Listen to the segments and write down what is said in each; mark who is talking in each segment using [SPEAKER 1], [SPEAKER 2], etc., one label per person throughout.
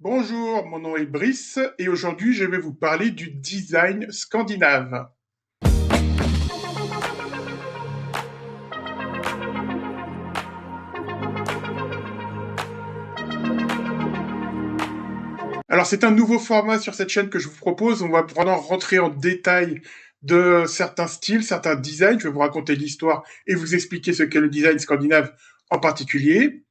[SPEAKER 1] Bonjour, mon nom est Brice et aujourd'hui je vais vous parler du design scandinave. Alors c'est un nouveau format sur cette chaîne que je vous propose. On va vraiment rentrer en détail de certains styles, certains designs. Je vais vous raconter l'histoire et vous expliquer ce qu'est le design scandinave en particulier.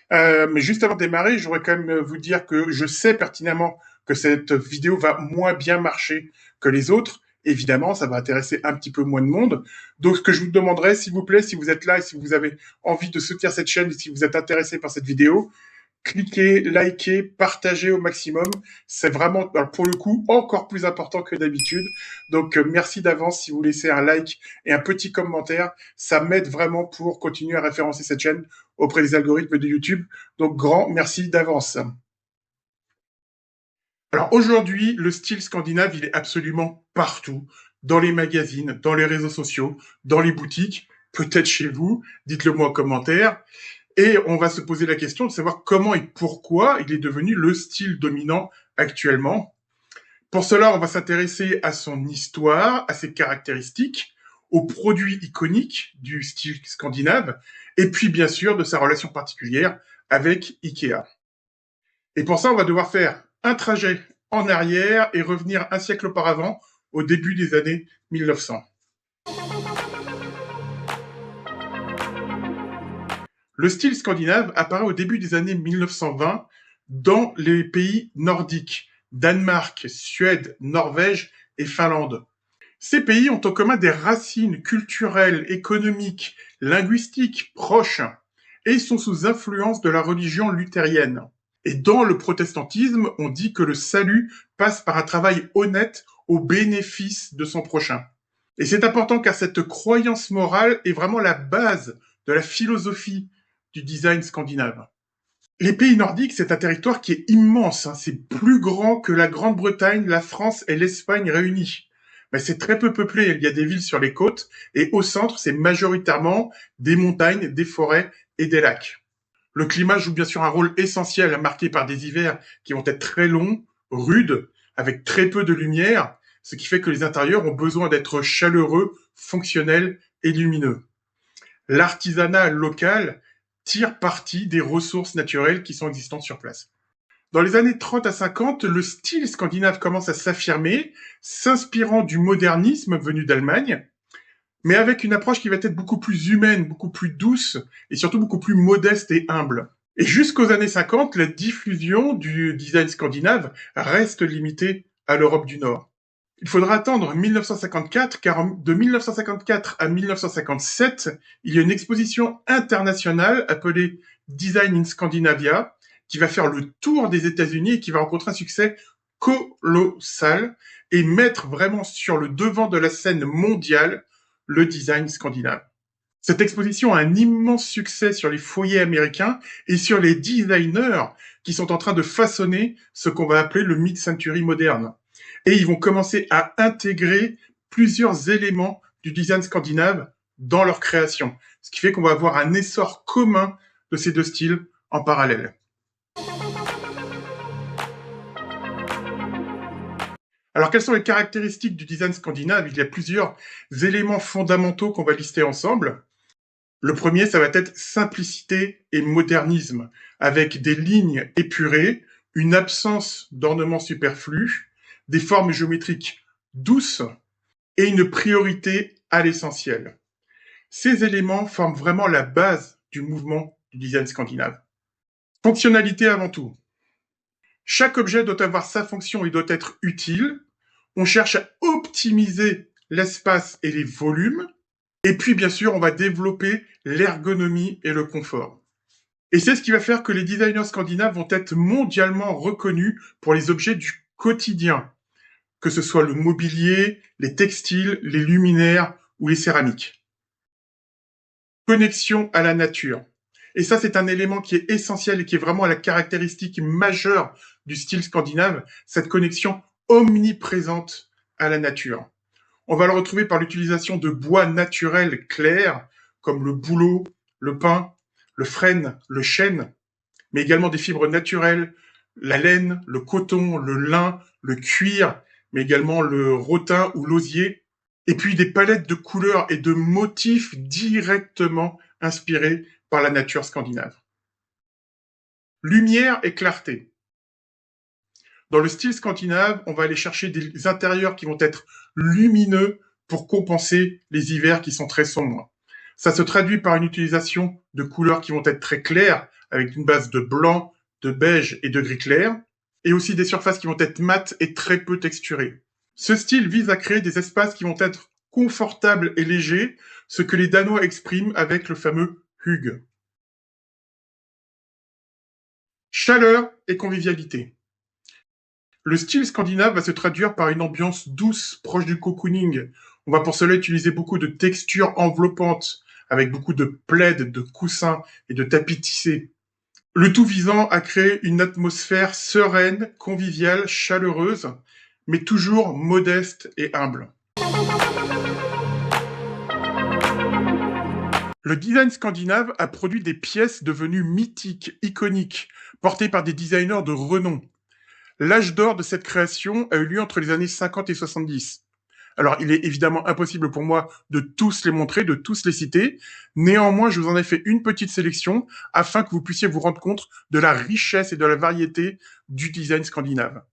[SPEAKER 1] Mais juste avant de démarrer, j'aurais quand même vous dire que je sais pertinemment que cette vidéo va moins bien marcher que les autres. Évidemment, ça va intéresser un petit peu moins de monde. Donc, ce que je vous demanderais, s'il vous plaît, si vous êtes là et si vous avez envie de soutenir cette chaîne et si vous êtes intéressé par cette vidéo, cliquez, likez, partagez au maximum. C'est vraiment, alors pour le coup, encore plus important que d'habitude. Donc, merci d'avance si vous laissez un like et un petit commentaire. Ça m'aide vraiment pour continuer à référencer cette chaîne auprès des algorithmes de YouTube. Donc, grand merci d'avance. Alors aujourd'hui, le style scandinave, il est absolument partout, dans les magazines, dans les réseaux sociaux, dans les boutiques, peut-être chez vous, dites-le moi en commentaire. Et on va se poser la question de savoir comment et pourquoi il est devenu le style dominant actuellement. Pour cela, on va s'intéresser à son histoire, à ses caractéristiques, aux produits iconiques du style scandinave, et puis bien sûr de sa relation particulière avec Ikea. Et pour ça, on va devoir faire un trajet en arrière et revenir un siècle auparavant, au début des années 1900. Le style scandinave apparaît au début des années 1920 dans les pays nordiques, Danemark, Suède, Norvège et Finlande. Ces pays ont en commun des racines culturelles, économiques, linguistiques proches et sont sous influence de la religion luthérienne. Et dans le protestantisme, on dit que le salut passe par un travail honnête au bénéfice de son prochain. Et c'est important car cette croyance morale est vraiment la base de la philosophie du design scandinave. Les pays nordiques, c'est un territoire qui est immense, hein. C'est plus grand que la Grande-Bretagne, la France et l'Espagne réunies. Mais c'est très peu peuplé, il y a des villes sur les côtes, et au centre, c'est majoritairement des montagnes, des forêts et des lacs. Le climat joue bien sûr un rôle essentiel, marqué par des hivers qui vont être très longs, rudes, avec très peu de lumière, ce qui fait que les intérieurs ont besoin d'être chaleureux, fonctionnels et lumineux. L'artisanat local tire parti des ressources naturelles qui sont existantes sur place. Dans les années 30 à 50, le style scandinave commence à s'affirmer, s'inspirant du modernisme venu d'Allemagne, mais avec une approche qui va être beaucoup plus humaine, beaucoup plus douce et surtout beaucoup plus modeste et humble. Et jusqu'aux années 50, la diffusion du design scandinave reste limitée à l'Europe du Nord. Il faudra attendre 1954, car de 1954 à 1957, il y a une exposition internationale appelée Design in Scandinavia, qui va faire le tour des États-Unis et qui va rencontrer un succès colossal et mettre vraiment sur le devant de la scène mondiale le design scandinave. Cette exposition a un immense succès sur les foyers américains et sur les designers qui sont en train de façonner ce qu'on va appeler le mid-century moderne. Et ils vont commencer à intégrer plusieurs éléments du design scandinave dans leur création. Ce qui fait qu'on va avoir un essor commun de ces deux styles en parallèle. Alors, quelles sont les caractéristiques du design scandinave? Il y a plusieurs éléments fondamentaux qu'on va lister ensemble. Le premier, ça va être simplicité et modernisme, avec des lignes épurées, une absence d'ornements superflus, des formes géométriques douces et une priorité à l'essentiel. Ces éléments forment vraiment la base du mouvement du design scandinave. Fonctionnalité avant tout. Chaque objet doit avoir sa fonction et doit être utile. On cherche à optimiser l'espace et les volumes. Et puis, bien sûr, on va développer l'ergonomie et le confort. Et c'est ce qui va faire que les designers scandinaves vont être mondialement reconnus pour les objets du quotidien, que ce soit le mobilier, les textiles, les luminaires ou les céramiques. Connexion à la nature. Et ça, c'est un élément qui est essentiel et qui est vraiment la caractéristique majeure du style scandinave, cette connexion omniprésente à la nature. On va le retrouver par l'utilisation de bois naturels clairs, comme le bouleau, le pin, le frêne, le chêne, mais également des fibres naturelles, La laine, le coton, le lin, le cuir, mais également le rotin ou l'osier, et puis des palettes de couleurs et de motifs directement inspirés par la nature scandinave. Lumière et clarté. Dans le style scandinave, on va aller chercher des intérieurs qui vont être lumineux pour compenser les hivers qui sont très sombres. Ça se traduit par une utilisation de couleurs qui vont être très claires, avec une base de blanc, de beige et de gris clair, et aussi des surfaces qui vont être mates et très peu texturées. Ce style vise à créer des espaces qui vont être confortables et légers, ce que les Danois expriment avec le fameux hygge. Chaleur et convivialité. Le style scandinave va se traduire par une ambiance douce, proche du cocooning. On va pour cela utiliser beaucoup de textures enveloppantes, avec beaucoup de plaids, de coussins et de tapis tissés. Le tout visant à créer une atmosphère sereine, conviviale, chaleureuse, mais toujours modeste et humble. Le design scandinave a produit des pièces devenues mythiques, iconiques, portées par des designers de renom. L'âge d'or de cette création a eu lieu entre les années 50 et 70. Alors, il est évidemment impossible pour moi de tous les montrer, de tous les citer. Néanmoins, je vous en ai fait une petite sélection afin que vous puissiez vous rendre compte de la richesse et de la variété du design scandinave.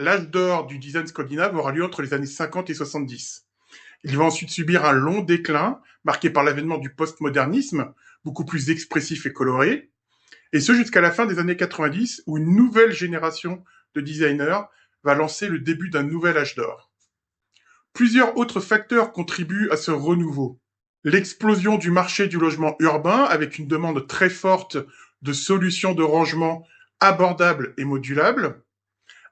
[SPEAKER 1] L'âge d'or du design scandinave aura lieu entre les années 50 et 70. Il va ensuite subir un long déclin, marqué par l'avènement du postmodernisme, beaucoup plus expressif et coloré, et ce jusqu'à la fin des années 90, où une nouvelle génération de designers va lancer le début d'un nouvel âge d'or. Plusieurs autres facteurs contribuent à ce renouveau. L'explosion du marché du logement urbain, avec une demande très forte de solutions de rangement abordables et modulables,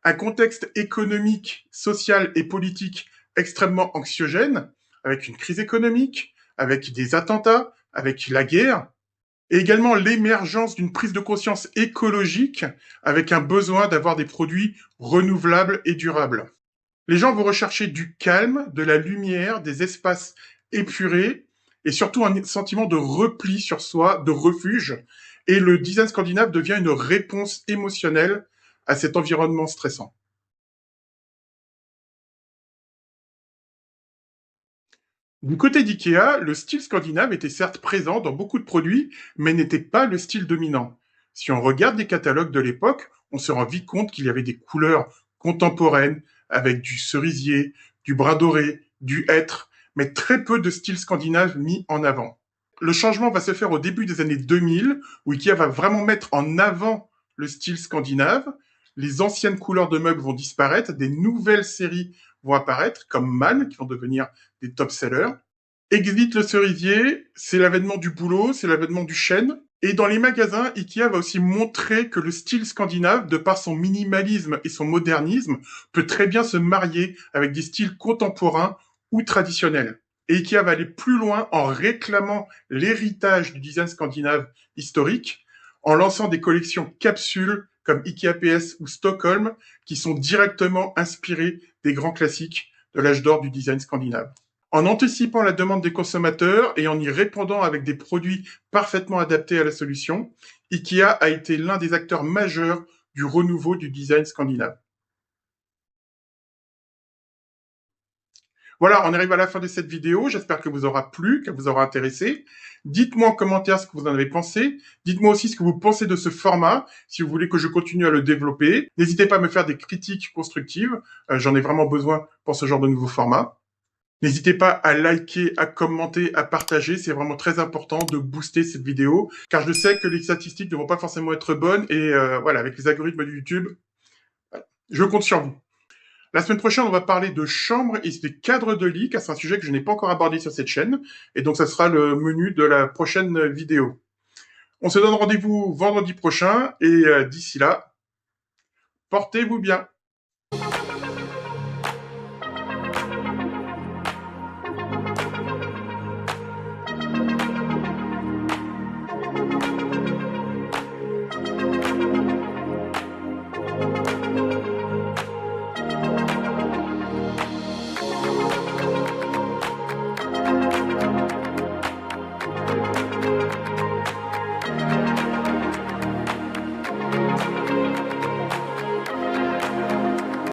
[SPEAKER 1] un contexte économique, social et politique extrêmement anxiogène, avec une crise économique, avec des attentats, avec la guerre, et également l'émergence d'une prise de conscience écologique avec un besoin d'avoir des produits renouvelables et durables. Les gens vont rechercher du calme, de la lumière, des espaces épurés et surtout un sentiment de repli sur soi, de refuge. Et le design scandinave devient une réponse émotionnelle à cet environnement stressant. Du côté d'IKEA, le style scandinave était certes présent dans beaucoup de produits, mais n'était pas le style dominant. Si on regarde les catalogues de l'époque, on se rend vite compte qu'il y avait des couleurs contemporaines, avec du cerisier, du brun doré, du hêtre, mais très peu de style scandinave mis en avant. Le changement va se faire au début des années 2000, où IKEA va vraiment mettre en avant le style scandinave. Les anciennes couleurs de meubles vont disparaître, des nouvelles séries vont apparaître, comme Man, qui vont devenir des top-sellers. Exit le cerisier, c'est l'avènement du bouleau, c'est l'avènement du chêne. Et dans les magasins, IKEA va aussi montrer que le style scandinave, de par son minimalisme et son modernisme, peut très bien se marier avec des styles contemporains ou traditionnels. Et Ikea va aller plus loin en réclamant l'héritage du design scandinave historique, en lançant des collections capsules comme Ikea PS ou Stockholm, qui sont directement inspirées des grands classiques de l'âge d'or du design scandinave. En anticipant la demande des consommateurs et en y répondant avec des produits parfaitement adaptés à la solution, Ikea a été l'un des acteurs majeurs du renouveau du design scandinave. Voilà, on arrive à la fin de cette vidéo. J'espère qu'elle vous aura plu, qu'elle vous aura intéressé. Dites-moi en commentaire ce que vous en avez pensé. Dites-moi aussi ce que vous pensez de ce format, si vous voulez que je continue à le développer. N'hésitez pas à me faire des critiques constructives. J'en ai vraiment besoin pour ce genre de nouveau format. N'hésitez pas à liker, à commenter, à partager. C'est vraiment très important de booster cette vidéo, car je sais que les statistiques ne vont pas forcément être bonnes. Et voilà, avec les algorithmes de YouTube, je compte sur vous. La semaine prochaine, on va parler de chambres et des cadres de lit, car c'est un sujet que je n'ai pas encore abordé sur cette chaîne. Et donc, ça sera le menu de la prochaine vidéo. On se donne rendez-vous vendredi prochain et d'ici là, portez-vous bien.